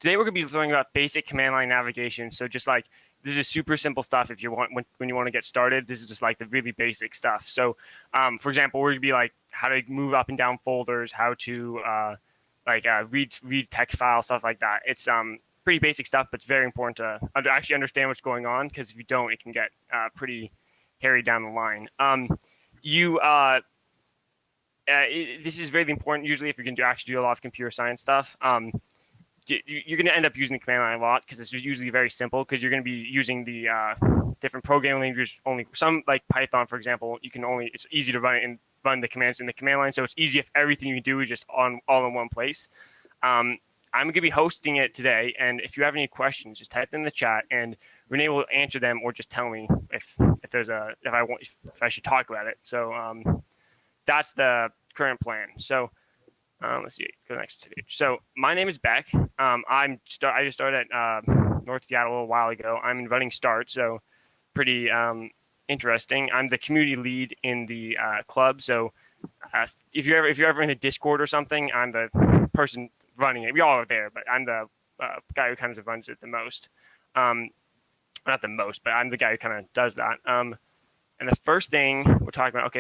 Today we're going to be learning about basic command line navigation. So just like this is super simple stuff. If you want when you want to get started, this is just like the really basic stuff. So for example, we're going to be like how to move up and down folders, how to read text files, stuff like that. It's pretty basic stuff, but it's very important to actually understand what's going on, because if you don't, it can get pretty hairy down the line. This is really important usually if you're going to actually do a lot of computer science stuff. You're going to end up using the command line a lot because it's usually very simple, because you're going to be using the different programming languages. Only some, like Python, for example, it's easy to run the commands in the command line. So it's easy if everything you do is just all in one place. I'm going to be hosting it today, and if you have any questions, just type them in the chat, and Renee will answer them, or just tell me if I should talk about it. So that's the current plan. So let's see, go next to page. So my name is Beck. I just started at North Seattle a little while ago. I'm in running Start, so pretty interesting. I'm the community lead in the club. So if you're ever in the Discord or something, I'm the person running it. We all are there, but I'm the guy who kind of runs it the most. Not the most, but I'm the guy who kind of does that. And the first thing we're talking about,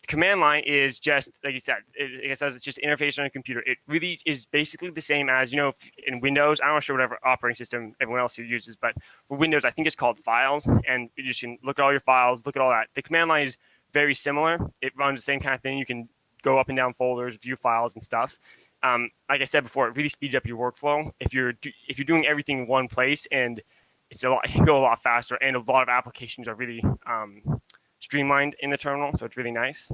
command line is just, like you said, it says it's just interface on a computer. It really is basically the same as, in Windows. I'm not sure whatever operating system everyone else here uses, but for Windows, I think it's called Files, and you just can look at all your files, look at all that. The command line is very similar. It runs the same kind of thing. You can go up and down folders, view files and stuff. Like I said before, it really speeds up your workflow. If you're doing everything in one place, and it can go a lot faster, and a lot of applications are really streamlined in the terminal, so it's really nice.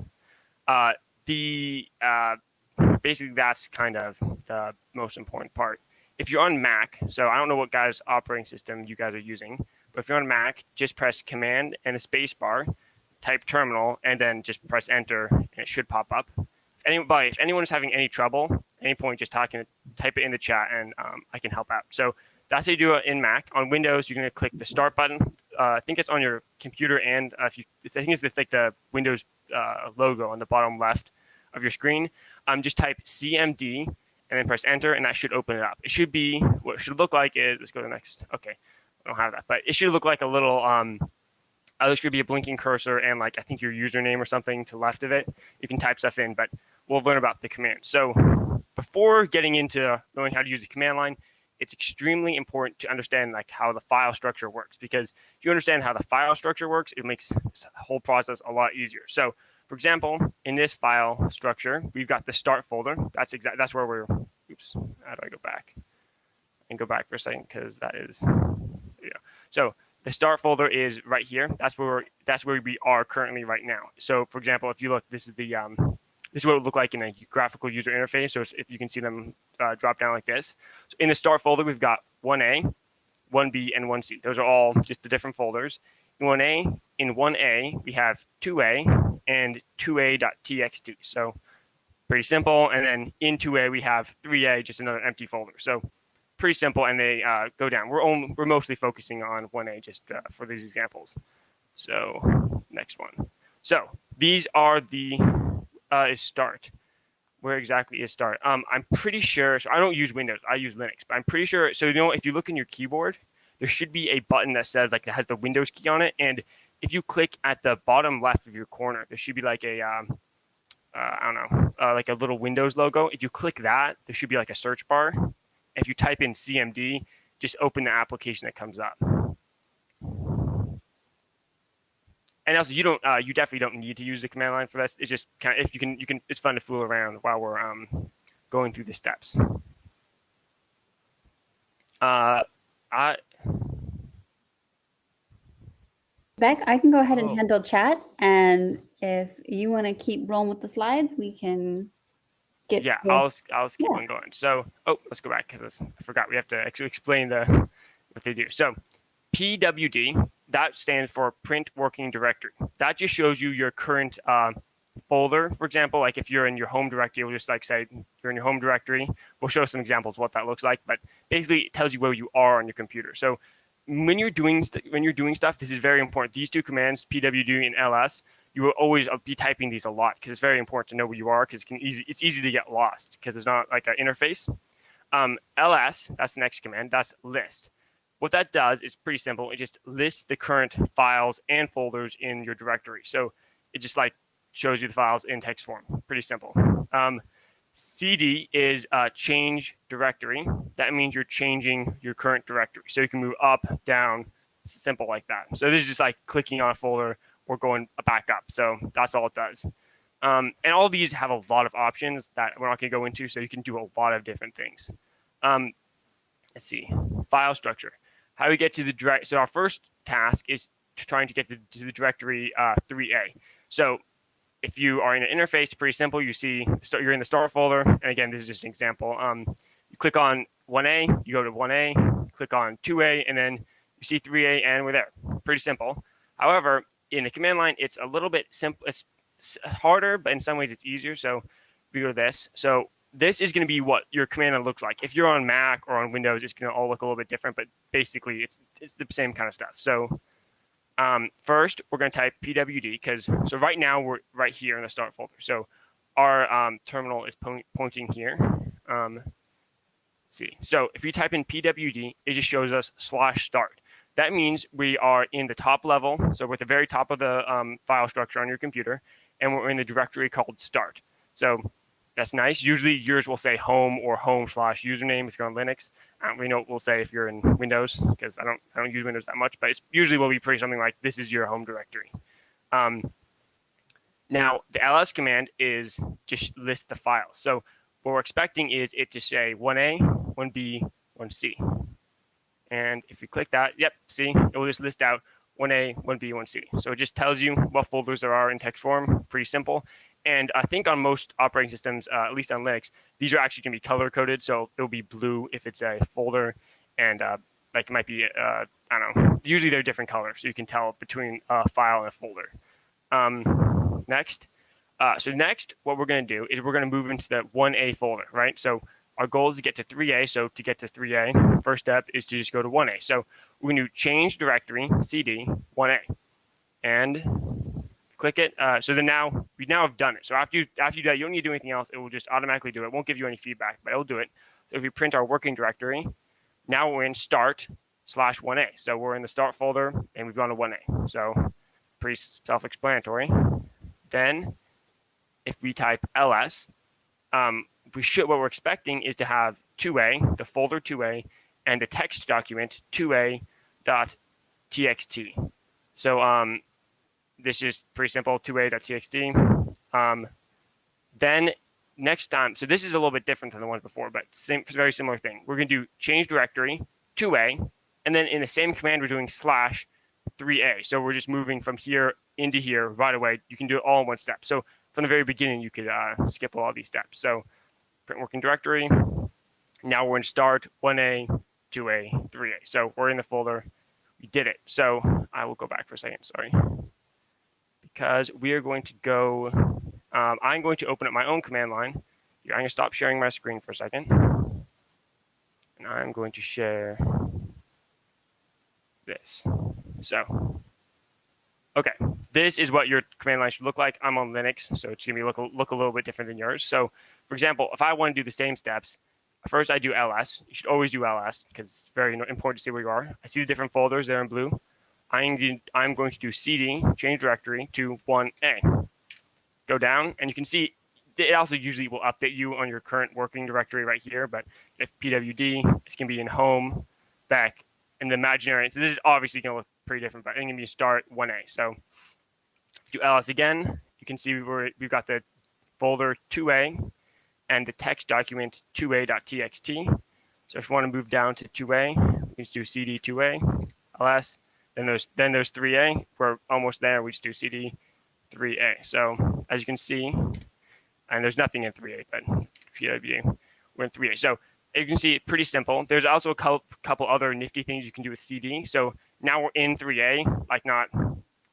Basically that's kind of the most important part. If you're on Mac, so I don't know what guys operating system you guys are using, but if you're on Mac, just press Command and the space bar, type terminal, and then just press enter, and it should pop up. If anyone is having any trouble at any point, just type it in the chat, and I can help out. So that's how you do it in Mac. On Windows, you're going to click the Start button. I think it's on your computer, and I think it's the Windows logo on the bottom left of your screen. Just type CMD and then press enter, and that should open it up. It should be, what it should look like is, let's go to the next. Okay, I don't have that, but it should look like a little, there should be a blinking cursor and like I think your username or something to the left of it. You can type stuff in, but we'll learn about the command. So before getting into knowing how to use the command line, it's extremely important to understand like how the file structure works, because if you understand how the file structure works, it makes this whole process a lot easier. So for example, in this file structure, we've got the Start folder. That's where we're, oops, how do I go back? And go back for a second, because that is, So the Start folder is right here. That's where we are currently right now. So for example, if you look, this is what it would look like in a graphical user interface. So if you can see them drop down like this. So in the Start folder, we've got 1A, 1B, and 1C. Those are all just the different folders. In 1A, we have 2A and 2A.txt. So pretty simple. And then in 2A, we have 3A, just another empty folder. So pretty simple, and they go down. We're mostly focusing on 1A just for these examples. So next one. So these are the is Start. Where exactly is Start? I'm pretty sure. So I don't use Windows. I use Linux. But I'm pretty sure. So if you look in your keyboard, there should be a button that says that has the Windows key on it. And if you click at the bottom left of your corner, there should be like a I don't know, like a little Windows logo. If you click that, there should be like a search bar. If you type in CMD, just open the application that comes up. And also, you definitely don't need to use the command line for this. It's just kind of, if you can. It's fun to fool around while we're going through the steps. Beck, I can go ahead and handle chat, and if you want to keep rolling with the slides, we can get. Yeah, I'll keep on going. So, let's go back because I forgot we have to actually explain what they do. So, PWD, that stands for Print Working Directory. That just shows you your current folder. For example, like if you're in your home directory, we'll just like say you're in your home directory. We'll show some examples of what that looks like, but basically it tells you where you are on your computer. So when you're doing stuff, this is very important. These two commands, PWD and LS, you will always be typing these a lot because it's very important to know where you are, because it's easy to get lost because it's not like an interface. ls, that's the next command, that's list. What that does is pretty simple. It just lists the current files and folders in your directory. So it just like shows you the files in text form. Pretty simple. CD is change directory. That means you're changing your current directory. So you can move up, down, simple like that. So this is just like clicking on a folder or going back up. So that's all it does. And all of these have a lot of options that we're not going to go into, so you can do a lot of different things. Let's see, file structure. How do we get to the direct? So our first task is trying to get to the directory 3A. So if you are in an interface, pretty simple. You see you're in the start folder, and again, this is just an example. You click on 1A, you go to 1A, click on 2A, and then you see 3A, and we're there. Pretty simple. However, in the command line, it's a little bit simple. It's harder, but in some ways it's easier. So we go to this. So this is going to be what your command line looks like. If you're on Mac or on Windows, it's going to all look a little bit different, but basically it's the same kind of stuff. So first, we're going to type pwd because so right now we're right here in the start folder. So our terminal is pointing here. Let's see. So if you type in pwd, it just shows us /start. That means we are in the top level, so we're at the very top of the file structure on your computer, and we're in the directory called start. So that's nice. Usually yours will say home or home/username if you're on Linux. I don't really know what we'll say if you're in Windows because I don't use Windows that much, but it's usually will be pretty something like this is your home directory. Now the ls command is just list the files. So what we're expecting is it to say 1A, 1B, 1C. And if you click that, yep, see, it will just list out 1A, 1B, 1C. So it just tells you what folders there are in text form. Pretty simple. And I think on most operating systems, at least on Linux, these are actually going to be color coded. So it'll be blue if it's a folder, and like it might be, I don't know. Usually they're different colors, so you can tell between a file and a folder. Next, what we're going to do is we're going to move into the 1A folder, right? So our goal is to get to 3A. So to get to 3A, first step is to just go to 1A. So we're going to change directory CD 1A, and click it. So then we now have done it. So after you do that, you don't need to do anything else. It will just automatically do it. It won't give you any feedback, but it will do it. So if we print our working directory, now we're in start/1A. So we're in the start folder, and we've gone to 1A. So pretty self-explanatory. Then if we type ls, what we're expecting is to have 2A, the folder 2A, and the text document 2A.txt. So this is pretty simple, 2A.txt. Then next time, so this is a little bit different than the ones before, but very similar thing. We're going to do change directory 2A, and then in the same command, we're doing /3A. So we're just moving from here into here right away. You can do it all in one step. So from the very beginning, you could skip all these steps. So print working directory. Now we're in start 1A, 2A, 3A. So we're in the folder. We did it. So I will go back for a second. Sorry. Because we are going to go, I'm going to open up my own command line. I'm going to stop sharing my screen for a second. And I'm going to share this. So, okay, this is what your command line should look like. I'm on Linux, so it's going to look a little bit different than yours. So, for example, if I want to do the same steps, first I do ls. You should always do ls because it's very important to see where you are. I see the different folders there in blue. I'm going to do cd, change directory, to 1A. Go down, and you can see it also usually will update you on your current working directory right here, but if pwd, it's going to be in home, back, in the imaginary. So this is obviously going to look pretty different, but it's going to be start 1A. So do ls again. You can see we've got the folder 2A and the text document 2A.txt. So if you want to move down to 2A, we just do cd 2A, ls. Then there's 3A. We're almost there. We just do cd 3A. So as you can see, and there's nothing in 3A, but pwd, we're in 3A. So you can see it's pretty simple. There's also a couple other nifty things you can do with cd. So now we're in 3A, like not,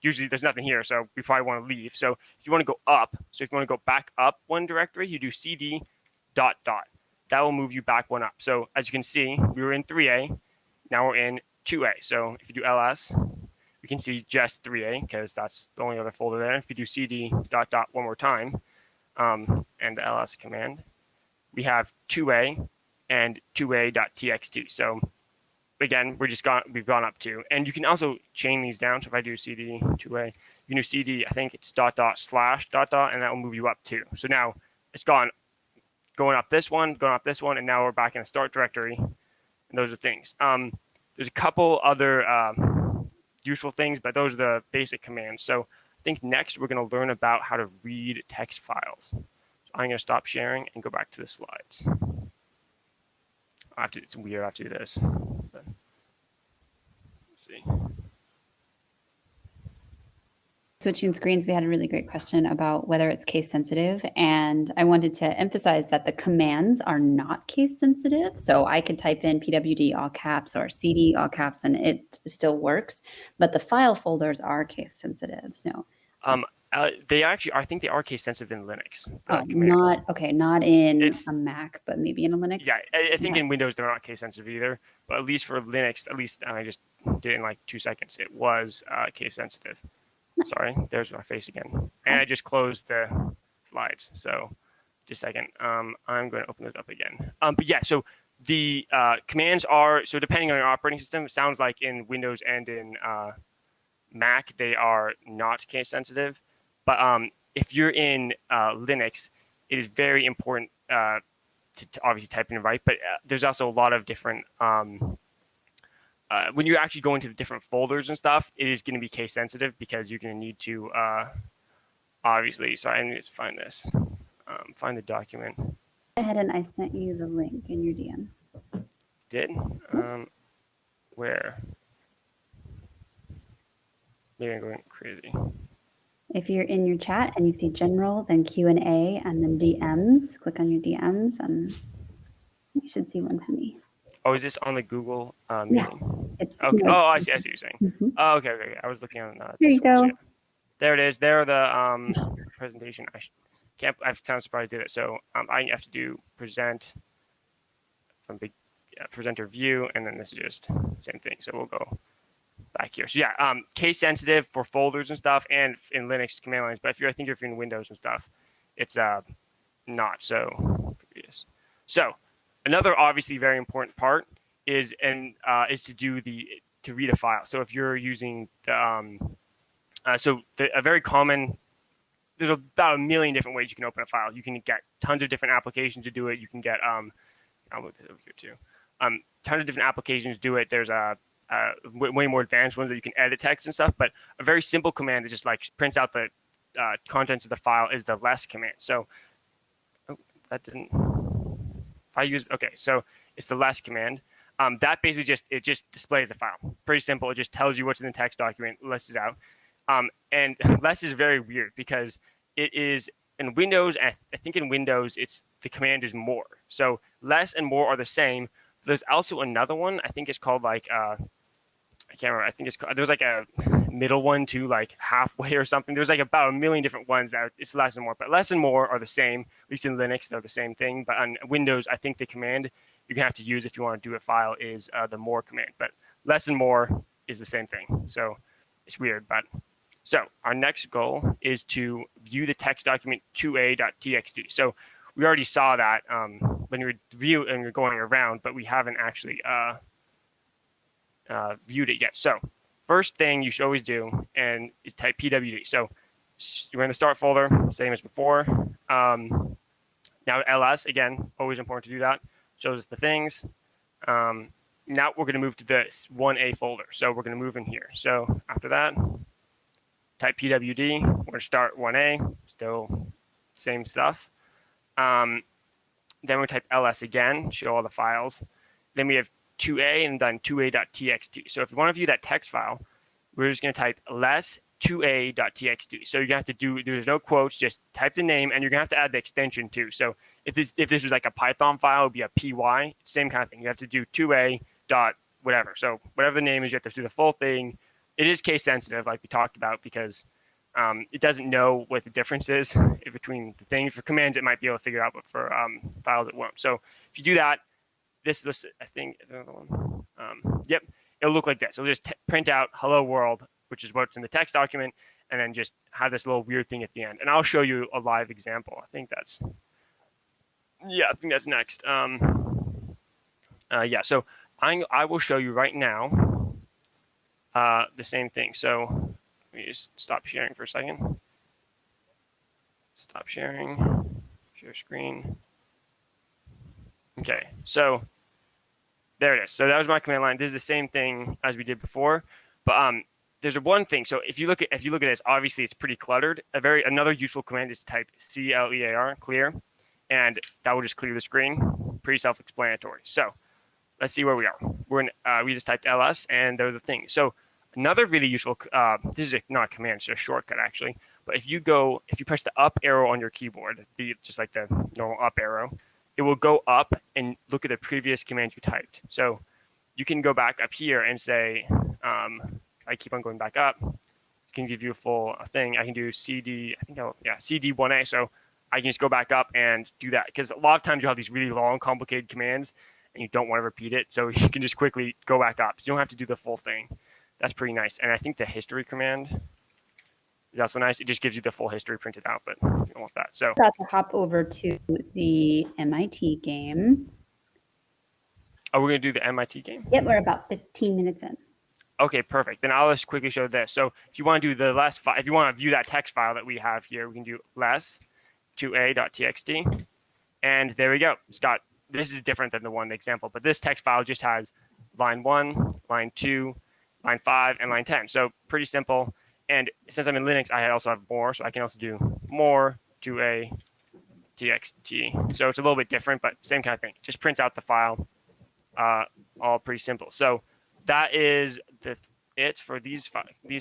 usually there's nothing here, so we probably want to leave. So if you want to go up, so if you want to go back up one directory, you do cd ... That will move you back one up. So as you can see, we were in 3A, now we're in 2A. So if you do ls, we can see just 3A because that's the only other folder there. If you do cd ... one more time, and the ls command, we have 2A and 2a.txt. So again, we've gone up to, and you can also chain these down. So if I do cd 2a, you can do cd, I think it's dot dot slash dot dot, and that will move you up too. So now it's going up this one, and now we're back in the start directory. And those are things. There's a couple other useful things, but those are the basic commands. So I think next we're going to learn about how to read text files. So I'm going to stop sharing and go back to the slides. It's weird. I have to do this. But let's see. Switching screens, we had a really great question about whether it's case sensitive. And I wanted to emphasize that the commands are not case sensitive. So I could type in pwd all caps or cd all caps and it still works. But the file folders are case sensitive. So they actually, I think they are case sensitive in Linux. Not in a Mac, but maybe in a Linux. Yeah, I think in Windows they're not case sensitive either. But at least for Linux, I just did it in like 2 seconds. It was case sensitive. Nice. Sorry, there's my face again. And I just closed the slides. So just a second. I'm going to open this up again. But yeah, so the commands are, so depending on your operating system, it sounds like in Windows and in Mac, they are not case sensitive. But if you're in Linux, it is very important to obviously type in right. But there's also a lot of different when you actually go into the different folders and stuff, it is going to be case sensitive because you're going to need to obviously. Sorry, I need to find this. Find the document. Go ahead and I sent you the link in your DM. Did? Where? Maybe I'm going crazy. If you're in your chat and you see general, then Q&A, and then DMs, click on your DMs, and you should see one for me. Oh, is this on the Google meeting? Yeah, it's okay. Oh, I see what you're saying. Mm-hmm. Oh, okay. I was looking on. Here you go. There it is. There are the presentation. I sound surprised I did it. So I have to do present from big presenter view, and then this is just same thing. So we'll go back here. So yeah, case sensitive for folders and stuff, and in Linux command lines. But if you're in Windows and stuff, it's not so previous. So another obviously very important part is to read a file. So if you're using the a very common, there's about a million different ways you can open a file. You can get tons of different applications to do it. You can get I'll move this over here too. Tons of different applications do it. There's way more advanced ones that you can edit text and stuff. But a very simple command that just like prints out the contents of the file is the less command. So that didn't. So it's the less command. That basically just displays the file. Pretty simple. It just tells you what's in the text document, lists it out. And less is very weird because it is in Windows. I think in Windows, the command is more. So less and more are the same. There's also another one. I think it's called like I can't remember. I think there's like a middle one too, like halfway or something. There's like about a million different ones that it's less and more. But less and more are the same. At least in Linux, they're the same thing. But on Windows, I think the command you're gonna have to use if you want to do a file is the more command. But less and more is the same thing. So it's weird. But so our next goal is to view the text document 2a.txt. So we already saw that when we were going around, but we haven't actually viewed it yet. So first thing you should always do is type pwd. So you're in the start folder, same as before. Now ls, again, always important to do that. Shows us the things. Now we're going to move to this 1a folder. So we're going to move in here. So after that, type pwd. We're going to start 1a, still same stuff. Then we type ls again, show all the files. Then we have 2a and then 2a.txt. So if you want to view that text file, we're just going to type less 2a.txt. So you're going to have to there's no quotes, just type the name, and you're going to have to add the extension too. So if this was like a Python file, it would be a py, same kind of thing. You have to do 2a dot whatever. So whatever the name is, you have to do the full thing. It is case sensitive, like we talked about, because it doesn't know what the difference is between the things. For commands, it might be able to figure out, but for files, it won't. So if you do that, this I think, another one. Yep, it'll look like this. It'll just print out "Hello World," which is what's in the text document, and then just have this little weird thing at the end. And I'll show you a live example. I think that's next. Yeah, so I will show you right now the same thing. So let me just stop sharing for a second. Stop sharing. Share screen. Okay, so there it is. So that was my command line. This is the same thing as we did before, but there's a one thing. So if you look at this, obviously it's pretty cluttered. Another useful command is to type clear, clear, and that will just clear the screen. Pretty self-explanatory. So let's see where we are. We just typed ls, and there are the things. So another really useful. This is not a command, it's a shortcut actually. But if you press the up arrow on your keyboard, just like the normal up arrow, it will go up and look at the previous command you typed. So you can go back up here and say, I keep on going back up. It can give you a full thing. I can do CD, CD1A. So I can just go back up and do that. Because a lot of times you have these really long, complicated commands and you don't want to repeat it. So you can just quickly go back up. You don't have to do the full thing. That's pretty nice. And I think the history command is also nice. It just gives you the full history printed out, but you don't want that. So got to hop over to the MIT game. Oh, we're going to do the MIT game? Yep, we're about 15 minutes in. Okay, perfect. Then I'll just quickly show this. So if you want to do the less file, if you want to view that text file that we have here, we can do less 2a.txt. And there we go. This is different than the one example, but this text file just has line 1, line 2, line 5, and line 10. So pretty simple. And since I'm in Linux, I also have more, so I can also do more 2a txt. So it's a little bit different, but same kind of thing. Just print out the file. All pretty simple. So that is it for these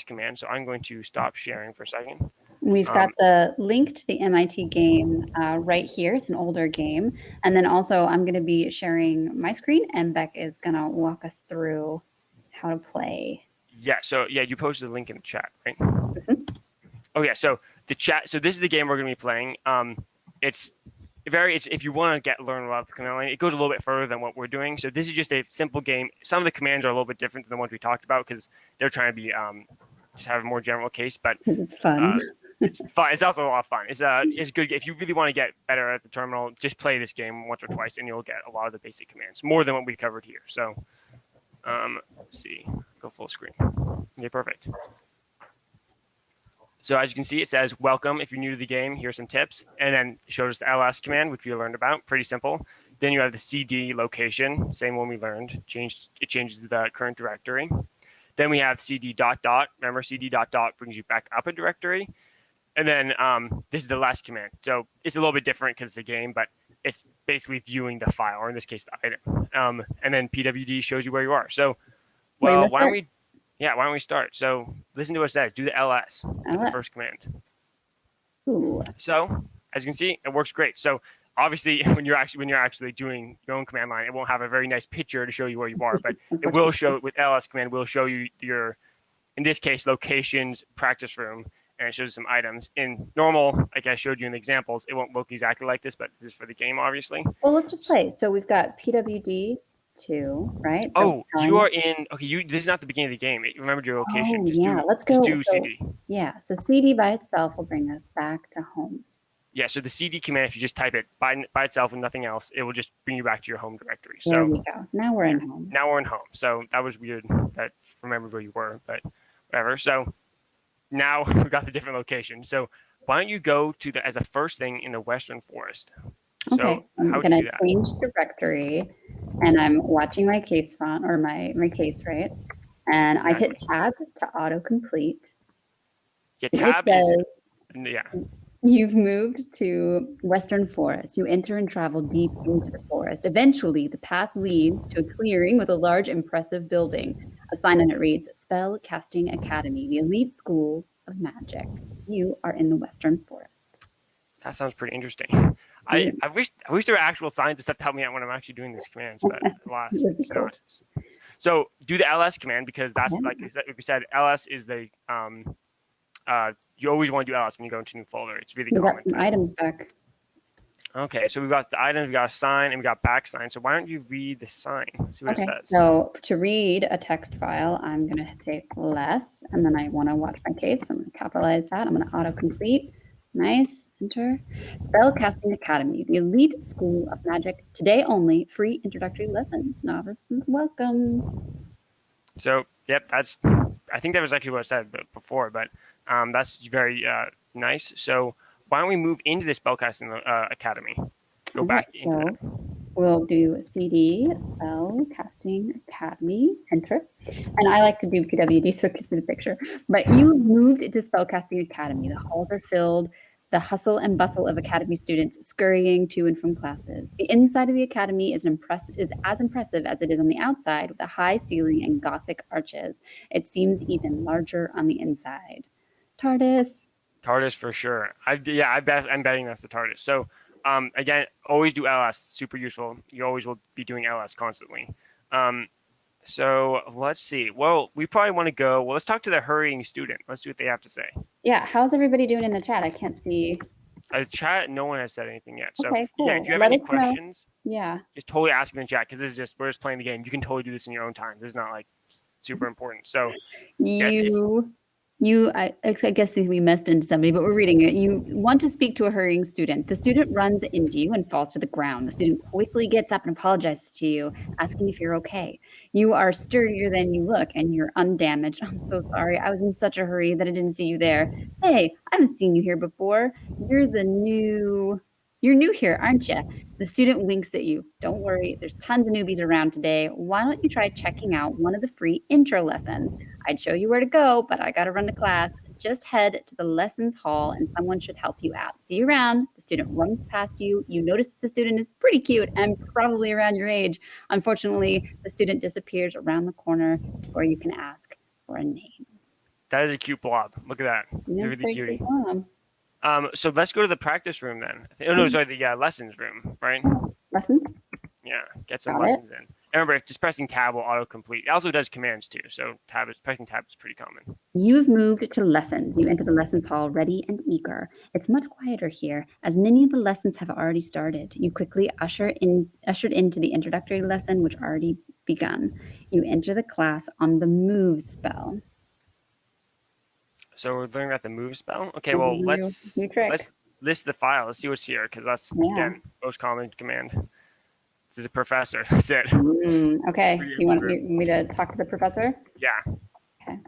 commands. So I'm going to stop sharing for a second. We've got the link to the MIT game right here. It's an older game. And then also I'm going to be sharing my screen, and Beck is going to walk us through how to play. Yeah, so you posted the link in the chat, right? Mm-hmm. Oh yeah, so the chat. So this is the game we're going to be playing. It's if you want to learn about the command line, it goes a little bit further than what we're doing. So this is just a simple game. Some of the commands are a little bit different than the ones we talked about because they're trying to be just have a more general case. But it's fun. It's fun. It's also a lot of fun. It's good if you really want to get better at the terminal. Just play this game once or twice, and you'll get a lot of the basic commands, more than what we covered here. So, let's see, go full screen. Okay, perfect. So as you can see, it says welcome. If you're new to the game, here's some tips, and then it shows the ls command, which we learned about. Pretty simple. Then you have the cd location, same one we learned. It changes the current directory. Then we have cd dot dot. Remember, cd dot dot brings you back up a directory. And then this is the last command. So it's a little bit different because it's a game, but it's basically viewing the file, or in this case, the item. And then pwd shows you where you are. So, well, why don't we start? So listen to what it says. Do the ls. That's the first command. Ooh. So as you can see, it works great. So obviously, when you're actually doing your own command line, it won't have a very nice picture to show you where you are, but it will show with ls command. Will show you your, in this case, locations, practice room. And it shows some items. In normal, like I showed you in the examples, it won't look exactly like this, but this is for the game, obviously. Well, let's just play. So we've got PWD 2, right? So you are in, okay, this is not the beginning of the game. Remember your location. Let's go. Just do CD. Yeah, so CD by itself will bring us back to home. Yeah, so the CD command, if you just type it by itself and nothing else, it will just bring you back to your home directory. There we go. Now we're in home. Now we're in home. So that was weird that remembered where you were, but whatever. So now we've got the different locations. So why don't you go to as a first thing in the Western Forest? Okay, so I'm going to change directory, and I'm watching my case font, or my case, right? And I hit tab to autocomplete. Yeah, tab You've moved to Western Forest. You enter and travel deep into the forest. Eventually, the path leads to a clearing with a large, impressive building. A sign on it reads, Spell Casting Academy, the elite school of magic. You are in the Western Forest. That sounds pretty interesting. I wish there were actual signs and stuff to help me out when I'm actually doing these commands, but alas, it's not. So do the ls command, because that's like we said, ls is the you always want to do ls when you go into a new folder. It's really common. We got some items back. Okay, so we've got the items, we got a sign, and we got back sign. So why don't you read the sign? See what it says. So to read a text file, I'm going to say less, and then I want to watch my case. I'm going to capitalize that. I'm going to autocomplete. Nice. Enter. Spellcasting Academy, the elite school of magic. Today only, free introductory lessons. Novices welcome. So, yep, I think that was actually what I said before, but that's very nice. So, why don't we move into the Spellcasting Academy? Go back into that. We'll do CD, Spellcasting Academy, enter. And I like to do PWD, so it gives me the picture. But you moved to Spellcasting Academy. The halls are filled, the hustle and bustle of Academy students scurrying to and from classes. The inside of the Academy is as impressive as it is on the outside, with a high ceiling and Gothic arches. It seems even larger on the inside. TARDIS. TARDIS for sure. I'm betting that's the TARDIS. So, again, always do LS. Super useful. You always will be doing LS constantly. So let's see. Well, we probably want to go. Well, let's talk to the hurrying student. Let's see what they have to say. Yeah, how's everybody doing in the chat? I can't see. Chat, no one has said anything yet. So okay, cool. yeah, if you have Let any us questions, yeah, just totally ask in the chat because we're just playing the game. You can totally do this in your own time. This is not like super important. So I guess we messed into somebody, but we're reading it. You want to speak to a hurrying student. The student runs into you and falls to the ground. The student quickly gets up and apologizes to you, asking if you're okay. You are sturdier than you look, and you're undamaged. I'm so sorry. I was in such a hurry that I didn't see you there. Hey, I haven't seen you here before. You're new here, aren't you? The student winks at you. Don't worry, there's tons of newbies around today. Why don't you try checking out one of the free intro lessons? I'd show you where to go, but I got to run to class. Just head to the lessons hall and someone should help you out. See you around. The student runs past you. You notice that the student is pretty cute and probably around your age. Unfortunately, the student disappears around the corner before you can ask for a name. That is a cute blob. Look at that. Yeah, really cutie. Cool. So let's go to the practice room then. The lessons room, right? Lessons? Yeah, get some lessons in. Remember, just pressing tab will autocomplete. It also does commands too, so pressing tab is pretty common. You've moved to lessons. You enter the lessons hall ready and eager. It's much quieter here, as many of the lessons have already started. You quickly ushered into the introductory lesson, which already begun. You enter the class on the move spell. So we're learning about the move spell. Okay, well let's list the file. Let's see what's here because that's again most common command. To the professor. That's it. Okay. Do you want me to talk to the professor? Yeah. Okay.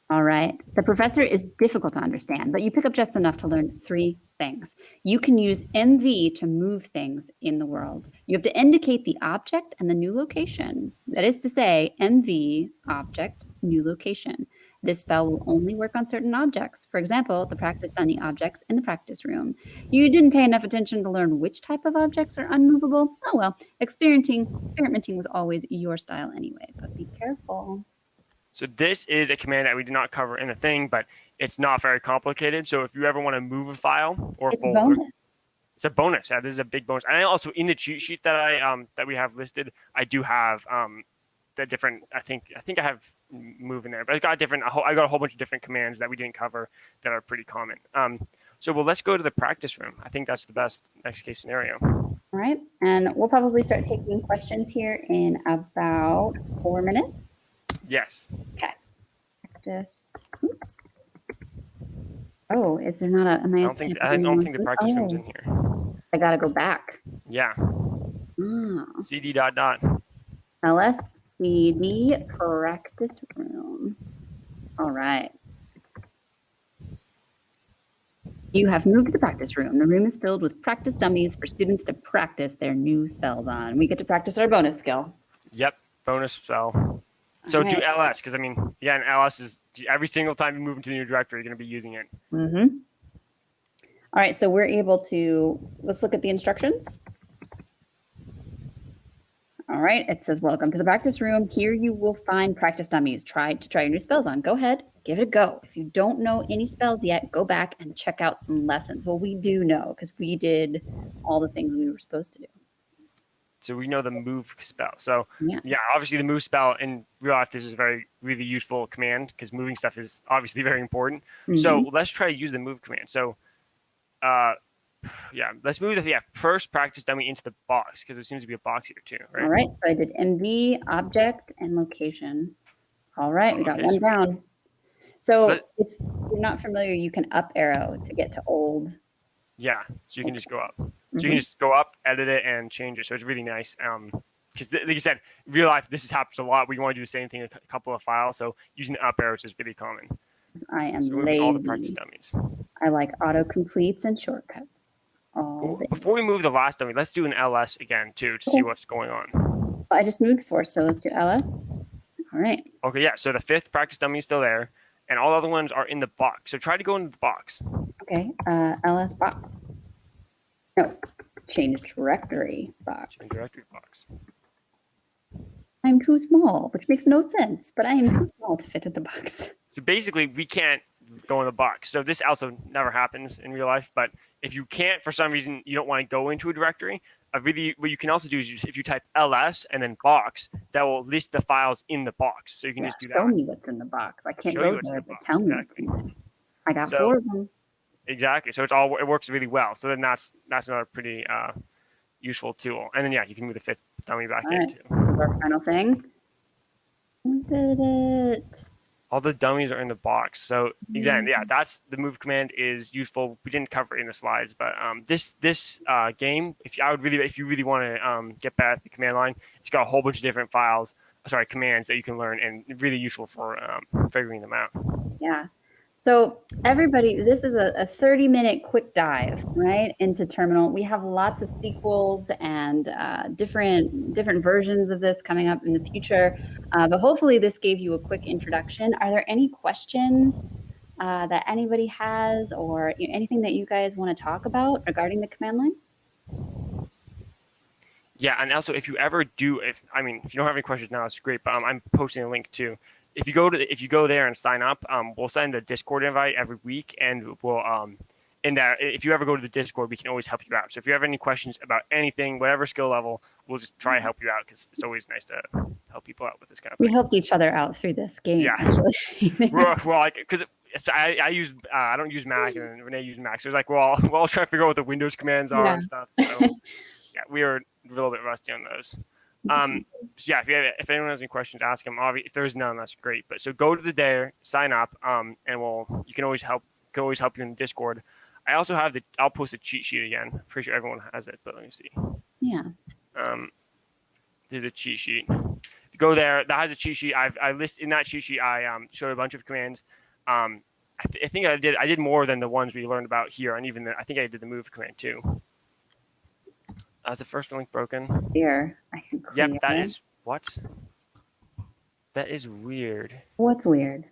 All right. The professor is difficult to understand, but you pick up just enough to learn 3 things. You can use MV to move things in the world. You have to indicate the object and the new location. That is to say, MV, object, new location. This spell will only work on certain objects. For example, the practice dummy objects in the practice room. You didn't pay enough attention to learn which type of objects are unmovable. Oh well, experimenting was always your style anyway, but be careful. So this is a command that we did not cover in the thing, but it's not very complicated. So if you ever want to move a file or folder, it's a bonus. Yeah, this is a big bonus. And I also in the cheat sheet that we have listed, I do have the different. I think I have move in there, but I got a whole bunch of different commands that we didn't cover that are pretty common. So let's go to the practice room. I think that's the best next case scenario. All right, and we'll probably start taking questions here in about 4 minutes. Yes. Okay. Practice. Oops. Oh, is there not a? I don't think the practice room's in here. I gotta go back. Yeah. CD ... LSCD practice room. All right. You have moved to the practice room. The room is filled with practice dummies for students to practice their new spells on. We get to practice our bonus skill. Yep, bonus spell. So do LS, because again, LS is every single time you move into the new directory, you're going to be using it. Mm-hmm. All right, so we're able to, let's look at the instructions. All right, it says, welcome to the practice room. Here you will find practice dummies. Try your new spells on. Go ahead, give it a go. If you don't know any spells yet, go back and check out some lessons. Well, we do know because we did all the things we were supposed to do. So we know the move spell. So yeah, obviously the move spell in real life, this is a really useful command because moving stuff is obviously very important. Mm-hmm. So let's try to use the move command. So let's move the first practice dummy into the box because there seems to be a box here too, right? All right, so I did MV, object, and location. All right, we got one down. So But if you're not familiar, you can up arrow to get to old. yeah, so you can just go up. So you can Mhm. just go up, edit it, and change it. So it's really nice. Because like you said, in real life, this happens a lot. We want to do the same thing in a couple of files. So using up arrows is really common. I So am we're moving all the practice lazy. dummies. I like autocompletes and shortcuts all Ooh, day. before we move the last dummy, let's do an LS again too to see Okay. what's going on. Well, I just moved 4, so let's do LS. All right. Okay, yeah. So the fifth practice dummy is still there, and all the other ones are in the box. So try to go into the box. Okay. LS box. No, change directory box. Change directory box. I'm too small, which makes no sense, but I am too small to fit in the box. So basically, we can't go in the box. So this also never happens in real life. But if you can't, for some reason, you don't want to go into a directory, what you can also do is if you type ls and then box, that will list the files in the box. So you can Yeah, just do show that. me what's in the box. I can't Show you go what's in there, the but box. tell me what's Exactly. in there. I got So 4 of them. exactly. So it works really well. So then that's another pretty useful tool. And then yeah, you can move the fifth dummy back All in right. too. This is our final thing. Did it. All the dummies are in the box. So again, yeah, that's the move command is useful. We didn't cover it in the slides, but this game, if you really want to get bad at the command line, it's got a whole bunch of different commands that you can learn, and really useful for figuring them out. Yeah. So everybody, this is a 30-minute quick dive, right, into terminal. We have lots of sequels and different versions of this coming up in the future. But hopefully this gave you a quick introduction. Are there any questions that anybody has, or anything that you guys want to talk about regarding the command line? Yeah, and also if you don't have any questions now, it's great. But I'm posting a link too. If you go there and sign up, we'll send a Discord invite every week, and we'll in that if you ever go to the Discord, we can always help you out. So if you have any questions about anything, whatever skill level, we'll just try to help you out because it's always nice to help people out with this kind of We thing. helped each other out through this game, Yeah, actually. well, like because I don't use Mac and Renee uses Mac, so it's like we're all trying to figure out what the Windows commands are Yeah. and stuff. So yeah, we are a little bit rusty on those. So yeah, if anyone has any questions, ask them. Obviously, if there's none, that's great. But so go to the there, sign up, and you can always help you in Discord. I also have I'll post a cheat sheet again. I'm pretty sure everyone has it, but let me see. Yeah. There's a cheat sheet. If you go there, that has a cheat sheet. I list in that cheat sheet. I showed a bunch of commands. I think I did more than the ones we learned about here, and even I think I did the move command too. Is the first link broken? Clear. I can clear. Yep, that is what? That is weird. What's weird?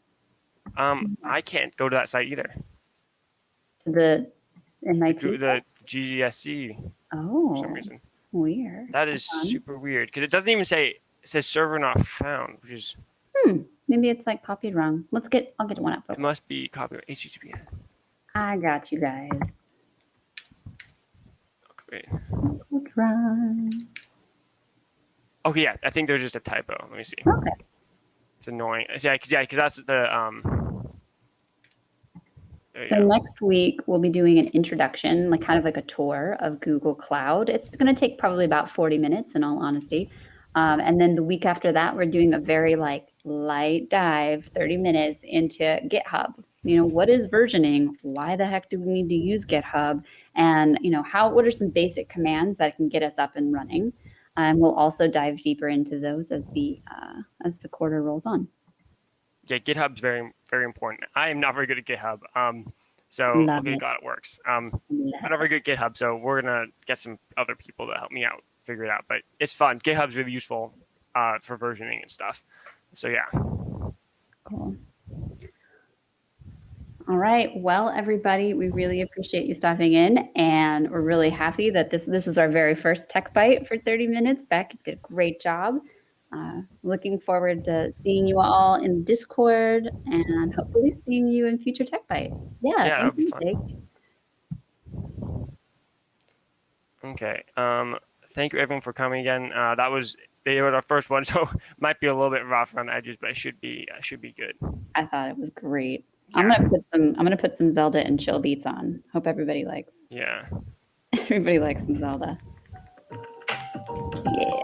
I can't go to that site either. To the MIT? The GGSC Oh, for some reason. weird. That is super weird because it doesn't even say. It says server not found, which is. Maybe it's like copied wrong. I'll get one up. It must be copied HTTPS. I got you guys. Okay. Try. Okay, yeah, I think there's just a typo. Let me see. Okay. It's annoying. Yeah, because that's the So next week we'll be doing an introduction, like kind of like a tour of Google Cloud. It's going to take probably about 40 minutes, in all honesty. And then the week after that, we're doing a very light dive, 30 minutes into GitHub. What is versioning? Why the heck do we need to use GitHub? And what are some basic commands that can get us up and running? And we'll also dive deeper into those as the quarter rolls on. Yeah, GitHub's very, very important. I am not very good at GitHub. Love okay, it. God, it works. I'm not very good at GitHub, so we're gonna get some other people to help me out, figure it out. But it's fun. GitHub's really useful for versioning and stuff. So yeah. Cool. All right. Well, everybody, we really appreciate you stopping in, and we're really happy that this was our very first Tech Bite for 30 minutes. Beck did a great job. Looking forward to seeing you all in Discord and hopefully seeing you in future Tech Bites. Yeah, thank you, Jake. Okay. Thank you everyone for coming again. They were our first one, so might be a little bit rough around the edges, but it should be good. I thought it was great. Yeah. I'm gonna put some Zelda and chill beats on. Hope everybody likes. Yeah. Everybody likes some Zelda. Yeah.